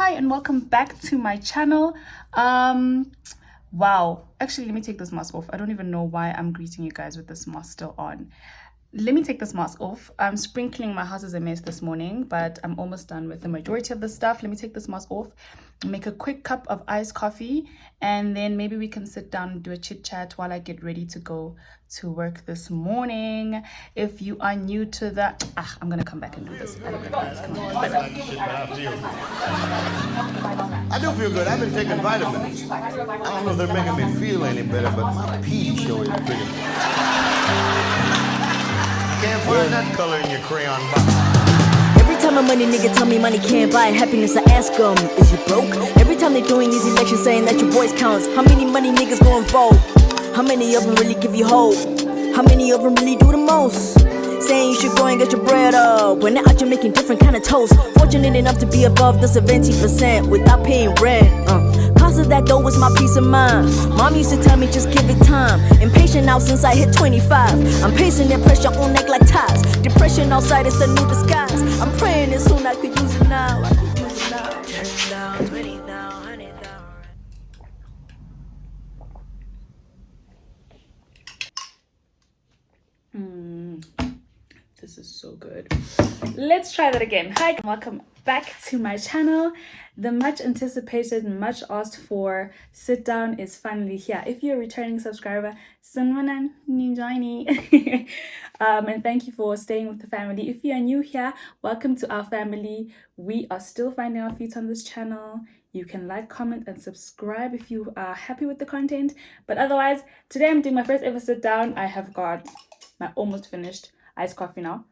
hi and welcome back to my channel. Wow, actually let me take this mask off. I don't even know why I'm greeting you guys with this mask still on. Let me take this mask off. I'm sprinkling my house as a mess this morning, but I'm almost done with the majority of the stuff. Let me take this mask off, make a quick cup of iced coffee, and then maybe we can sit down and do a chit chat while I get ready to go to work this morning. If you are new to the I'm gonna come back and do this. I do feel good. I've been taking vitamins. I don't know if they're making me feel any better, but my pee show is pretty. Can't find that color in your crayon box. Every time a money nigga tell me money can't buy happiness, I ask them, is you broke? Every time they doing these elections saying that your voice counts, how many money niggas gon' vote? How many of them really give you hope? How many of them really do the most? Saying you should go and get your bread up when they're out here making different kind of toast. Fortunate enough to be above the 70% without paying rent. Cause of that though was my peace of mind. Mom used to tell me just give it time. Impatient now since I hit 25. I'm pacing that pressure on neck like ties. Depression outside is a new disguise. I'm praying as soon I could use it now. I could use it now. 10 down, 20 down, 100 down. This is so good. Let's try that again. Hi, welcome back to my channel. The much anticipated, much asked for sit down is finally here. If you're a returning subscriber, and thank you for staying with the family. If you are new here, welcome to our family. We are still finding our feet on this channel. You can like, comment, and subscribe if you are happy with the content. But otherwise, today I'm doing my first ever sit down. I have got my almost finished iced coffee now.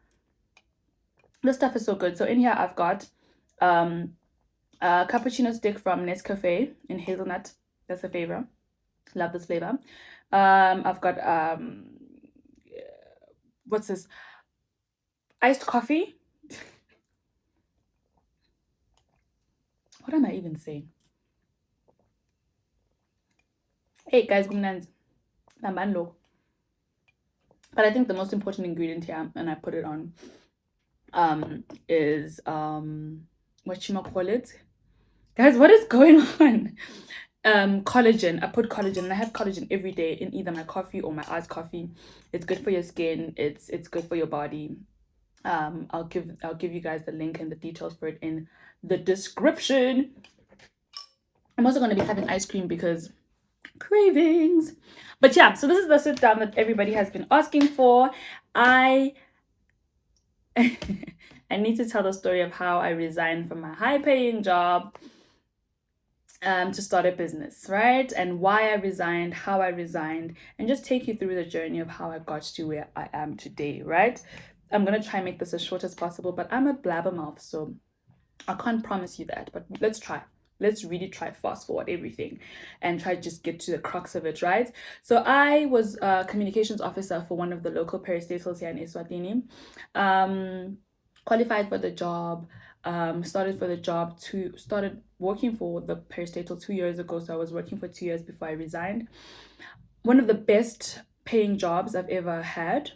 This stuff is so good. So in here I've got a cappuccino stick from Nescafe in hazelnut. That's a favorite. Love this flavor. I've got what's this? Iced coffee. What am I even saying? Hey guys, but I think the most important ingredient here, and I put it on, is what you call it, guys. What is going on? Collagen. I put collagen, and I have collagen every day in either my coffee or my iced coffee. It's good for your skin. It's good for your body. I'll give you guys the link and the details for it in the description. I'm also going to be having ice cream because cravings. But yeah, so this is the sit down that everybody has been asking for. I need to tell the story of how I resigned from my high paying job to start a business, right? And why I resigned, how I resigned, and just take you through the journey of how I got to where I am today, right? I'm gonna try and make this as short as possible, but I'm a blabbermouth, so I can't promise you that, but let's try. Let's really try fast forward everything and try to just get to the crux of it, right? So I was a communications officer for one of the local peristatals here in Eswatini. Qualified for the job, started working for the peristatal 2 years ago. So I was working for 2 years before I resigned. One of the best paying jobs I've ever had.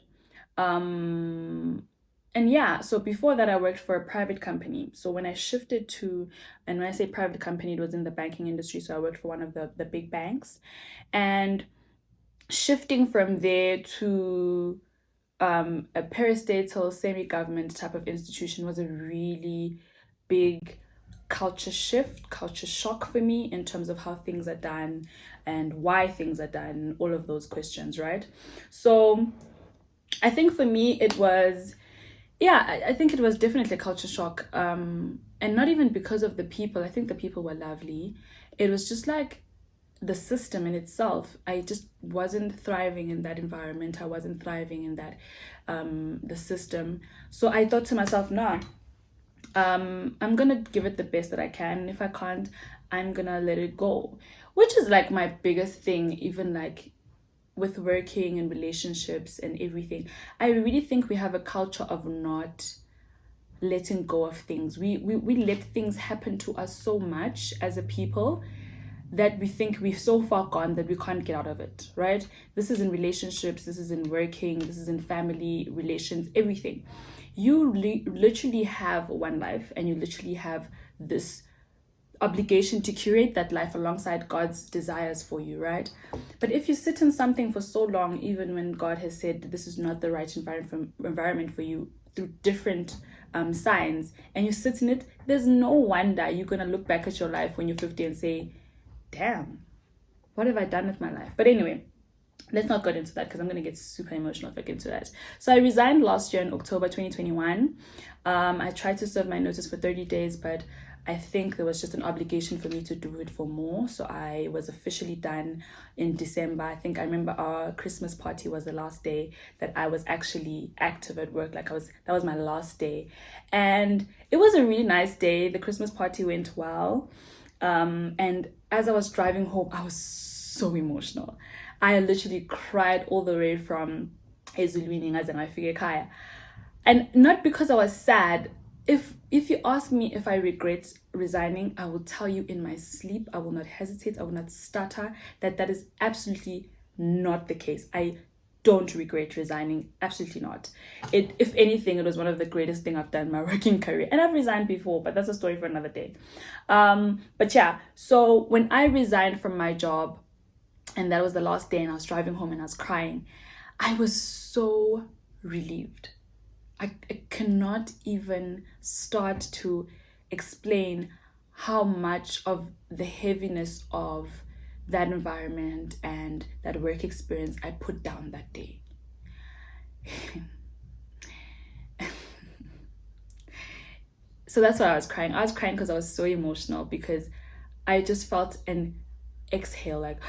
And yeah, so before that, I worked for a private company. So when I shifted to, and when I say private company, it was in the banking industry. So I worked for one of the big banks. And shifting from there to a peristatal semi-government type of institution was a really big culture shock for me in terms of how things are done and why things are done, all of those questions, right? So I think for me, it was... I think it was definitely a culture shock, and not even because of the people. I think the people were lovely. It was just like the system in itself. I just wasn't thriving in that environment. I wasn't thriving in that the system. So I thought to myself, no, I'm gonna give it the best that I can, and if I can't, I'm gonna let it go, which is like my biggest thing, even like with working and relationships and everything. I really think we have a culture of not letting go of things. We let things happen to us so much as a people that we think we're so far gone that we can't get out of it, right? This is in relationships, this is in working, this is in family relations, everything. You literally have one life, and you literally have this obligation to curate that life alongside God's desires for you, right? But if you sit in something for so long, even when God has said this is not the right environment for you through different signs, and you sit in it, there's no wonder you're going to look back at your life when you're 50 and say, damn, what have I done with my life? But anyway, let's not get into that because I'm going to get super emotional if I get into that. So I resigned last year in October 2021. I tried to serve my notice for 30 days, but I think there was just an obligation for me to do it for more. So I was officially done in December. I think I remember our Christmas party was the last day that I was actually active at work. That was my last day. And it was a really nice day. The Christmas party went well. And as I was driving home, I was so emotional. I literally cried all the way from Ezulwini ngaze ngafika ekhaya. And not because I was sad. If you ask me if I regret resigning, I will tell you in my sleep. I will not hesitate. I will not stutter. That is absolutely not the case. I don't regret resigning. Absolutely not. If anything, it was one of the greatest things I've done in my working career. And I've resigned before, but that's a story for another day. But yeah, so when I resigned from my job, and that was the last day, and I was driving home and I was crying, I was so relieved. I cannot even start to explain how much of the heaviness of that environment and that work experience I put down that day. So that's why I was crying. I was crying because I was so emotional, because I just felt an exhale, like,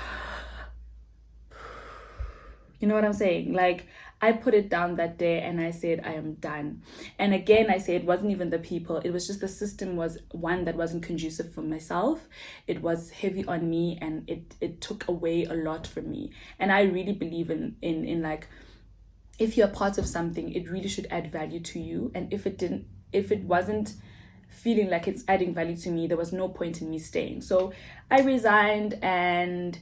you know what I'm saying? Like, I put it down that day and I said, I am done. And again, I say it wasn't even the people. It was just the system was one that wasn't conducive for myself. It was heavy on me, and it took away a lot from me. And I really believe in like, if you're part of something, it really should add value to you. And if it wasn't feeling like it's adding value to me, there was no point in me staying. So I resigned, and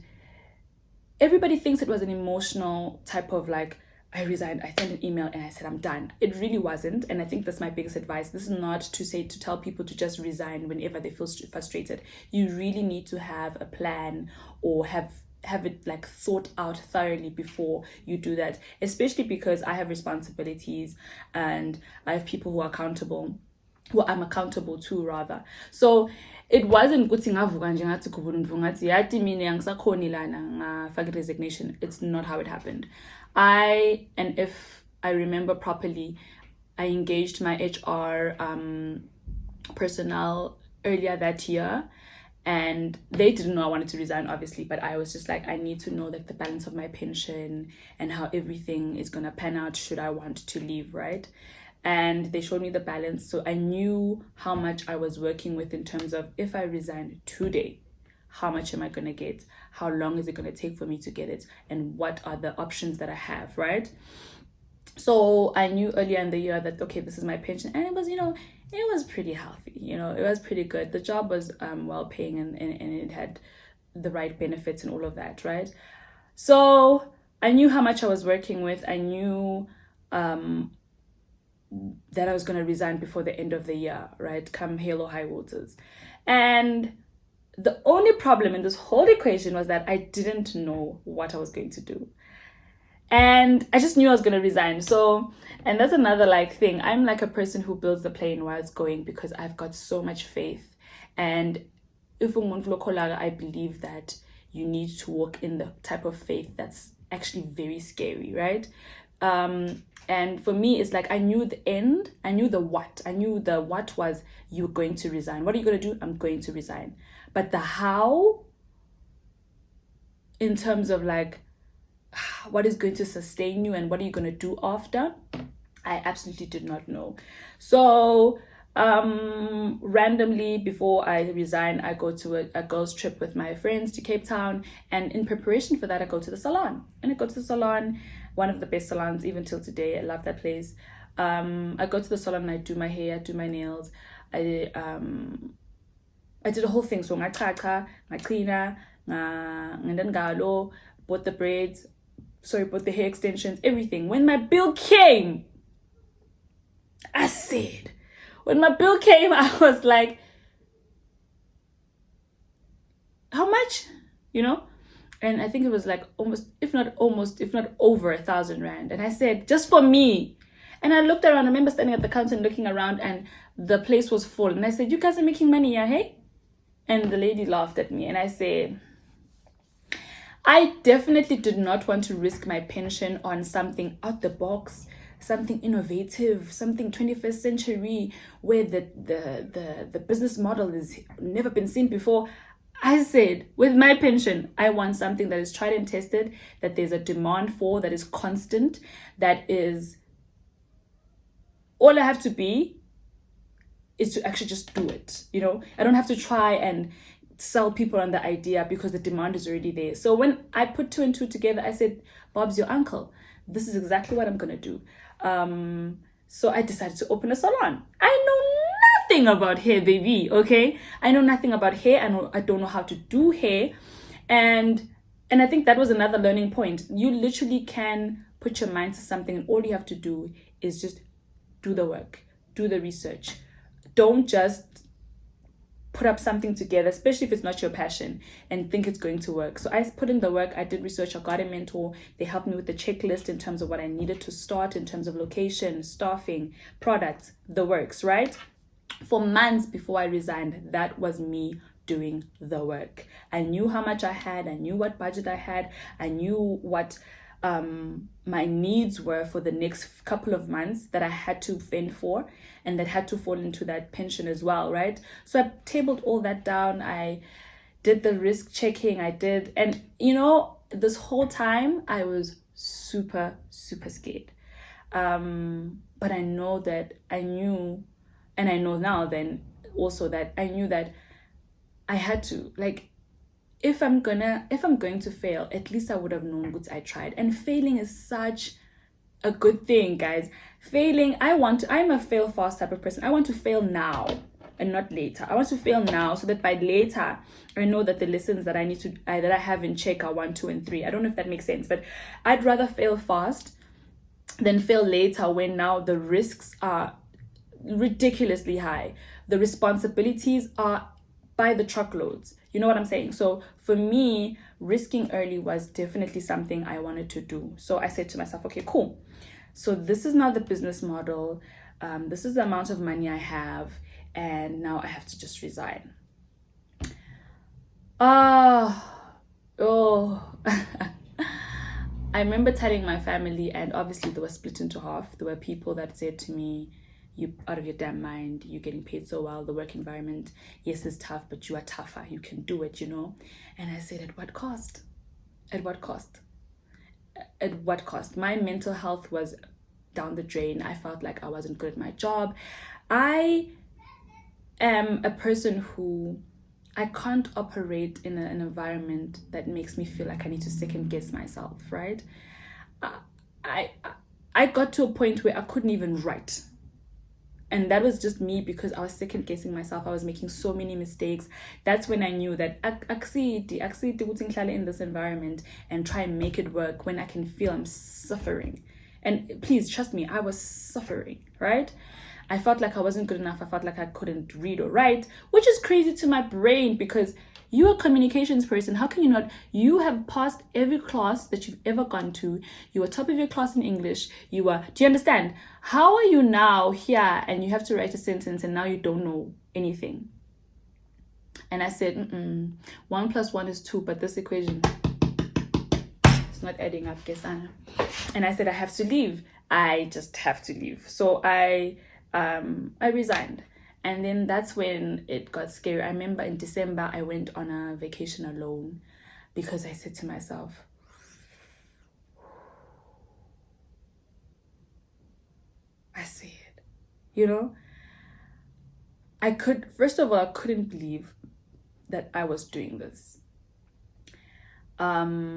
everybody thinks it was an emotional type of like, I resigned, I sent an email and I said, I'm done. It really wasn't. And I think that's my biggest advice. This is not to tell people to just resign whenever they feel frustrated. You really need to have a plan, or have it like thought out thoroughly before you do that, especially because I have responsibilities and I have people who I'm accountable to, rather. So it wasn't ukuthi ngavuka nje ngathi kubuntu ngathi yathi mina yangisakhoni lana ngafaka resignation. It's not how it happened. And if I remember properly, I engaged my HR personnel earlier that year, and they didn't know I wanted to resign, obviously, but I was just like, I need to know like the balance of my pension and how everything is gonna pan out should I want to leave, right? And they showed me the balance, so I knew how much I was working with in terms of, if I resigned today, how much am I going to get? How long is it going to take for me to get it? And what are the options that I have, right? So I knew earlier in the year that, okay, this is my pension. And it was, it was pretty healthy. It was pretty good. The job was well paying, and it had the right benefits and all of that, right? So I knew how much I was working with. I knew that I was going to resign before the end of the year, right? Come hail or high waters. And the only problem in this whole equation was that I didn't know what I was going to do. And I just knew I was going to resign. So, and that's another like thing. I'm like a person who builds the plane while it's going, because I've got so much faith. And if I believe that you need to walk in the type of faith that's actually very scary, right? And for me, it's like, I knew the end, I knew the what. I knew the what was, you're going to resign. What are you going to do? I'm going to resign. But the how, in terms of like, what is going to sustain you and what are you going to do after, I absolutely did not know. So randomly, before I resign, I go to a girls trip with my friends to Cape Town, and in preparation for that, I go to the salon. One of the best salons even till today. I love that place. I go to the salon and I do my hair, do my nails. I did a whole thing. So ngachacha, ngacleaner, ngalo, bought the braids, bought the hair extensions, everything. When my bill came, I was like, much? You know? And I think it was like almost, if not over 1,000 rand. And I said, just for me. And I looked around. I remember standing at the counter and looking around, and the place was full. And I said, you guys are making money, yeah, hey? And the lady laughed at me. And I said, I definitely did not want to risk my pension on something out the box, something innovative, something 21st century, where the business model has never been seen before. I said, with my pension, I want something that is tried and tested, that there's a demand for, that is constant, that is, all I have to be is to actually just do it. You know, I don't have to try and sell people on the idea because the demand is already there. So when I put 2 and 2 together, I said, Bob's your uncle. This is exactly what I'm going to do. So I decided to open a salon. I know nothing about hair, baby, okay? I know nothing about hair. I don't know how to do hair. And I think that was another learning point. You literally can put your mind to something, and all you have to do is just do the work, do the research. Don't just put up something together, especially if it's not your passion, and think it's going to work. So I put in the work. I did research. I got a mentor. They helped me with the checklist in terms of what I needed to start, in terms of location, staffing, products, the works, right? For months before I resigned, that was me doing the work. I knew how much I had. I knew what budget I had. I knew what my needs were for the next couple of months that I had to fend for, and that had to fall into that pension as well, right? So I tabled all that down. I did the risk checking. And you know, this whole time I was super scared. But I know that I knew, and I know now then also that I knew that I had to, like, if I'm going to fail, at least I would have known what I tried. And failing is such a good thing, guys. Failing, I'm a fail fast type of person. I want to fail now and not later. I want to fail now so that by later I know that the lessons that I have in check are 1, 2, and 3. I don't know if that makes sense, but I'd rather fail fast than fail later, when now the risks are ridiculously high. The responsibilities are by the truckloads. You know what I'm saying? So for me, risking early was definitely something I wanted to do. So I said to myself, okay, cool. So this is now the business model. This is the amount of money I have. And now I have to just resign. Oh. I remember telling my family, and obviously they were split into half. There were people that said to me, you out of your damn mind, you're getting paid so well, the work environment, yes, it's tough, but you are tougher, you can do it, you know. And I said, at what cost? At what cost? At what cost? My mental health was down the drain. I felt like I wasn't good at my job. I am a person who, I can't operate in an environment that makes me feel like I need to second guess myself, right? I got to a point where I couldn't even write. And that was just me, because I was second guessing myself. I was making so many mistakes. That's when I knew that akusidi in this environment and try and make it work when I can feel I'm suffering. And please trust me, I was suffering, right? I felt like I wasn't good enough. I felt like I couldn't read or write, which is crazy to my brain, because you're a communications person. How can you not? You have passed every class that you've ever gone to. You were top of your class in English. Do you understand? How are you now here and you have to write a sentence and now you don't know anything? And I said, 1 + 1 is 2, but this equation, it's not adding up, guess. And I said, I have to leave. I just have to leave. So I resigned. And then that's when it got scary. I remember in December, I went on a vacation alone, because I said to myself, I see it. You know, first of all, I couldn't believe that I was doing this. I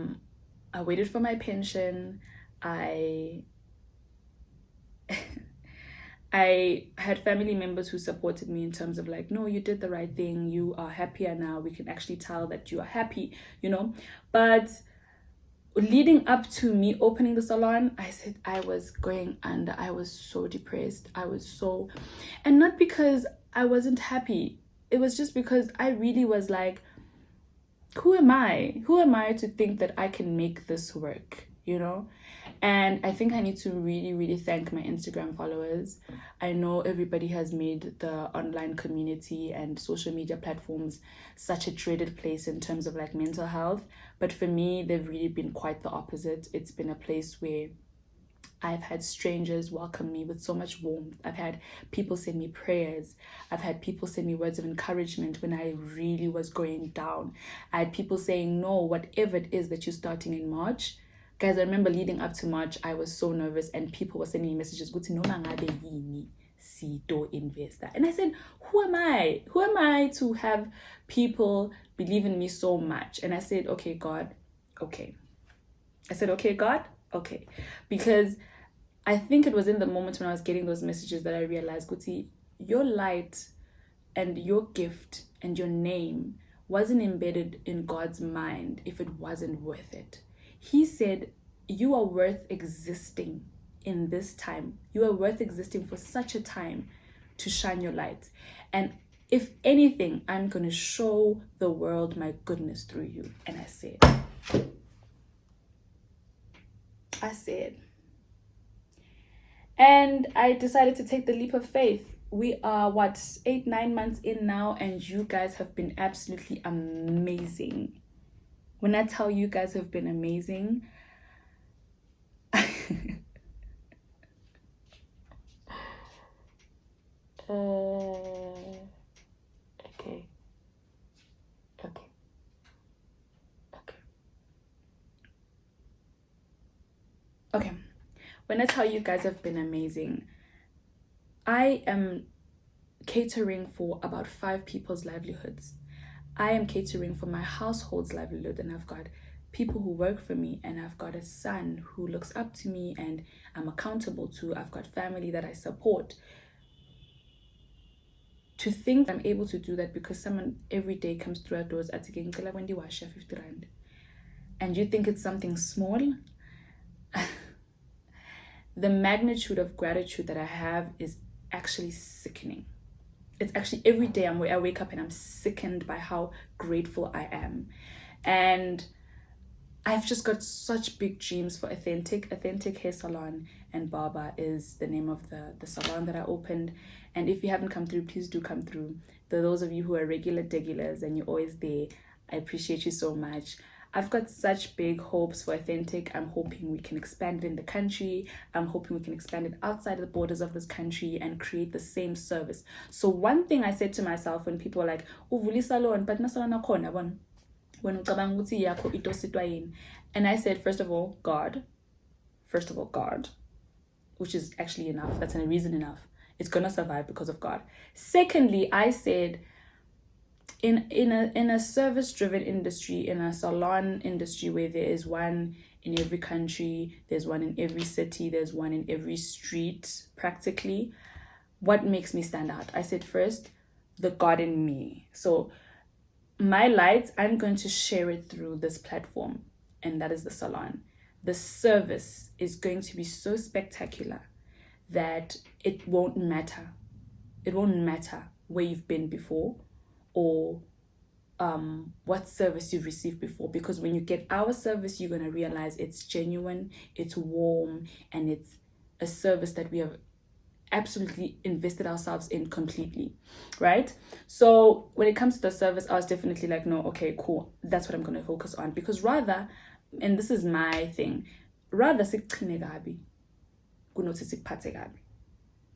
waited for my pension. I had family members who supported me in terms of like, no, you did the right thing. You are happier now. We can actually tell that you are happy, you know. But leading up to me opening the salon, I said I was going under. I was so depressed. And not because I wasn't happy. It was just because I really was like, who am I? Who am I to think that I can make this work, you know? And I think I need to really, really thank my Instagram followers. I know everybody has made the online community and social media platforms such a dreaded place in terms of like mental health. But for me, they've really been quite the opposite. It's been a place where I've had strangers welcome me with so much warmth. I've had people send me prayers. I've had people send me words of encouragement when I really was going down. I had people saying, no, whatever it is that you're starting in March. Guys, I remember leading up to March, I was so nervous and people were sending me messages, "Guthi noma ngabe yini sito investor." And I said, who am I? Who am I to have people believe in me so much? And I said, okay, God, okay. I said, okay, God, okay. Because I think it was in the moment when I was getting those messages that I realized, Guti, your light and your gift and your name wasn't embedded in God's mind if it wasn't worth it. He said, you are worth existing in this time. You are worth existing for such a time to shine your light. And if anything, I'm going to show the world my goodness through you. And I said, and I decided to take the leap of faith. We are 8-9 months in now, and you guys have been absolutely amazing. When I tell you guys have been amazing, okay. When I tell you guys have been amazing, I am catering for about 5 people's livelihoods. I am catering for my household's livelihood, and I've got people who work for me, and I've got a son who looks up to me and I'm accountable to. I've got family that I support. To think I'm able to do that because someone every day comes through our doors at 50 rand, and you think it's something small, the magnitude of gratitude that I have is actually sickening. It's actually every day I wake up and I'm sickened by how grateful I am. And I've just got such big dreams for Authentic. Authentic Hair Salon and Barber is the name of the salon that I opened. And if you haven't come through, please do come through. Those of you who are regulars and you're always there, I appreciate you so much. I've got such big hopes for Authentic. I'm hoping we can expand it in the country. I'm hoping we can expand it outside the borders of this country and create the same service. So one thing I said to myself when people are like, "Uvuli salon, but na salon akhona bona." When ucabanga ukuthi yakho ito sitwa yini. And I said, first of all, God, which is actually enough. That's a reason enough. It's gonna survive because of God. Secondly, I said, in a service-driven industry, in a salon industry where there is one in every country, there's one in every city, there's one in every street, practically, what makes me stand out? I said, first, the God in me. So my light, I'm going to share it through this platform, and that is the salon. The service is going to be so spectacular that it won't matter. It won't matter where you've been before or what service you've received before, because when you get our service, you're going to realize it's genuine, it's warm, and it's a service that we have absolutely invested ourselves in completely, right? So when it comes to the service, I was definitely like, no, okay, cool, that's what I'm going to focus on. Because rather, and this is my thing, rather sikugcine kabi kunokuthi sikuphathe kabi,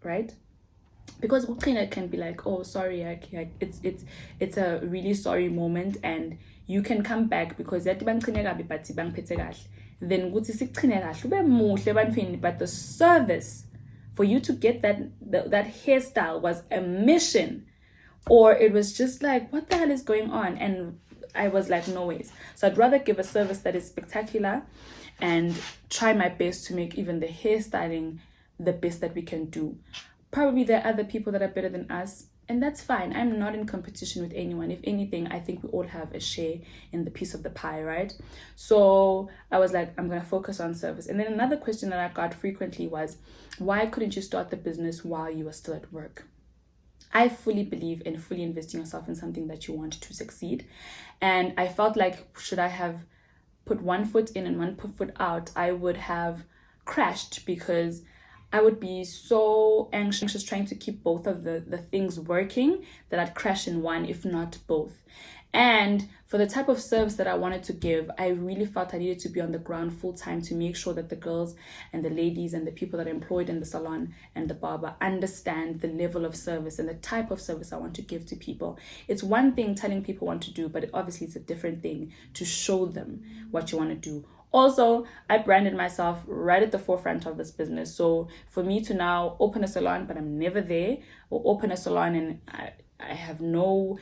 right? Because it can be like, oh, sorry, it's a really sorry moment, and you can come back because then but the service for you to get that hairstyle was a mission, or it was just like, what the hell is going on? And I was like, no ways. So I'd rather give a service that is spectacular and try my best to make even the hairstyling the best that we can do. Probably there are other people that are better than us, and that's fine. I'm not in competition with anyone. If anything, I think we all have a share in the piece of the pie, right? So I was like, I'm going to focus on service. And then another question that I got frequently was, why couldn't you start the business while you were still at work? I fully believe in fully investing yourself in something that you want to succeed. And I felt like, should I have put one foot in and one foot out, I would have crashed, because I would be so anxious trying to keep both of the things working that I'd crash in one, if not both. And for the type of service that I wanted to give, I really felt I needed to be on the ground full time to make sure that the girls and the ladies and the people that are employed in the salon and the barber understand the level of service and the type of service I want to give to people. It's one thing telling people what to do, but obviously it's a different thing to show them what you want to do. Also, I branded myself right at the forefront of this business. So for me to now open a salon, but I'm never there, or open a salon and I have no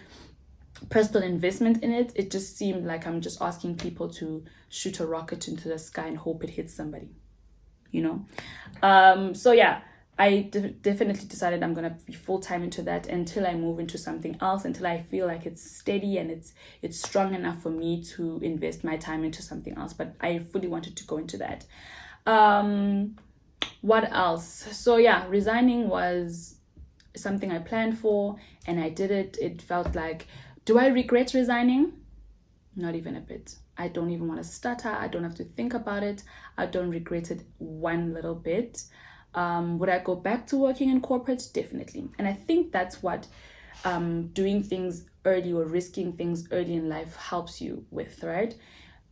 personal investment in it, it just seemed like I'm just asking people to shoot a rocket into the sky and hope it hits somebody, you know? So yeah, I definitely decided I'm gonna be full-time into that until I move into something else, until I feel like it's steady and it's strong enough for me to invest my time into something else. But I fully wanted to go into that. What else? So yeah, resigning was something I planned for, and I did it. It felt like, do I regret resigning? Not even a bit. I don't even want to stutter. I don't have to think about it. I don't regret it one little bit. Would I go back to working in corporate? Definitely. And I think that's what doing things early or risking things early in life helps you with, right?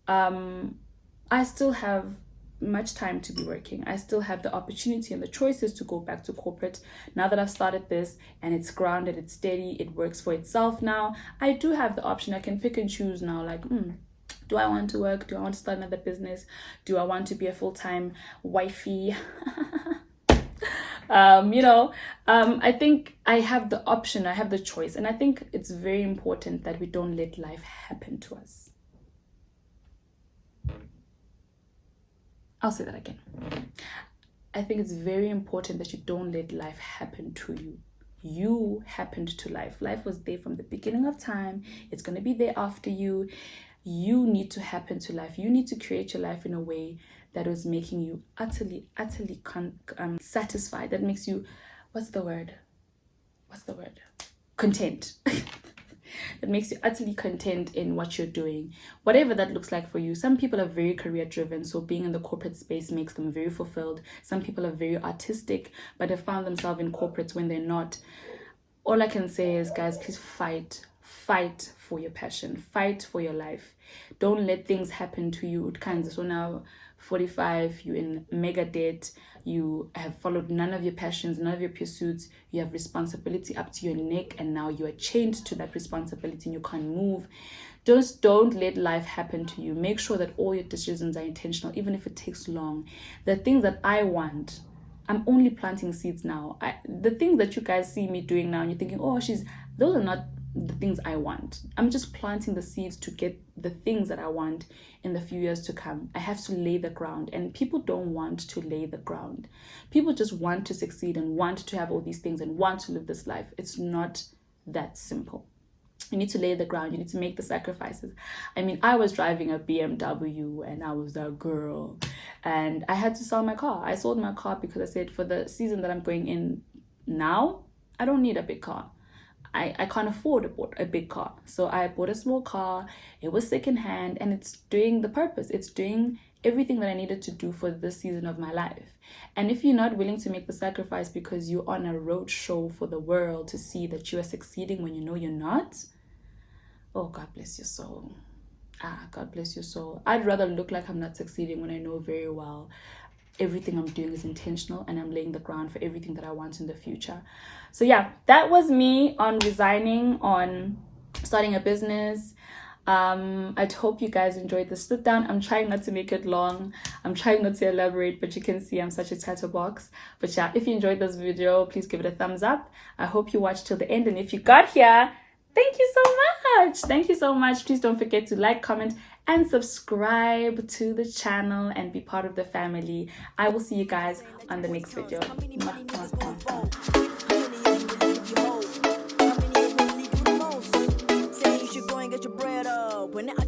I still have much time to be working. I still have the opportunity and the choices to go back to corporate. Now that I've started this and it's grounded, it's steady, it works for itself now, I do have the option. I can pick and choose now, like, do I want to work? Do I want to start another business? Do I want to be a full-time wifey? I think I have the option, I have the choice. And I think it's very important that we don't let life happen to us. I'll say that again. I think it's very important that you don't let life happen to you. You happened to life. Life was there from the beginning of time. It's going to be there after you. You need to happen to life. You need to create your life in a way that was making you utterly satisfied. That makes you, what's the word? Content. That makes you utterly content in what you're doing, whatever that looks like for you. Some people are very career driven, so being in the corporate space makes them very fulfilled. Some people are very artistic, but have found themselves in corporates when they're not. All I can say is, guys, please fight for your passion, fight for your life. Don't let things happen to you. So now 45, you're in mega debt, you have followed none of your passions, none of your pursuits, you have responsibility up to your neck, and now you are chained to that responsibility and you can't move. Just don't let life happen to you. Make sure that all your decisions are intentional, even if it takes long. The things that I want, I'm only planting seeds now. The things that you guys see me doing now and you're thinking, oh, those are not the things I want. I'm just planting the seeds to get the things that I want in the few years to come. I have to lay the ground, and people don't want to lay the ground. People just want to succeed and want to have all these things and want to live this life. It's not that simple. You need to lay the ground. You need to make the sacrifices. I mean, I was driving a BMW and I was that girl, and I had to sell my car. I sold my car because I said, for the season that I'm going in now, I don't need a big car. I can't afford a big car. So I bought a small car. It was secondhand, and it's doing the purpose. It's doing everything that I needed to do for this season of my life. And if you're not willing to make the sacrifice because you're on a road show for the world to see that you are succeeding when you know you're not, oh, God bless your soul. God bless your soul. I'd rather look like I'm not succeeding when I know very well everything I'm doing is intentional and I'm laying the ground for everything that I want in the future. So yeah, that was me on resigning, on starting a business. I hope you guys enjoyed the sit down. I'm trying not to make it long. I'm trying not to elaborate, but you can see I'm such a chatterbox. But yeah, if you enjoyed this video, please give it a thumbs up. I hope you watched till the end. And if you got here, thank you so much. Thank you so much. Please don't forget to like, comment, and subscribe to the channel and be part of the family. I will see you guys on the next video. When I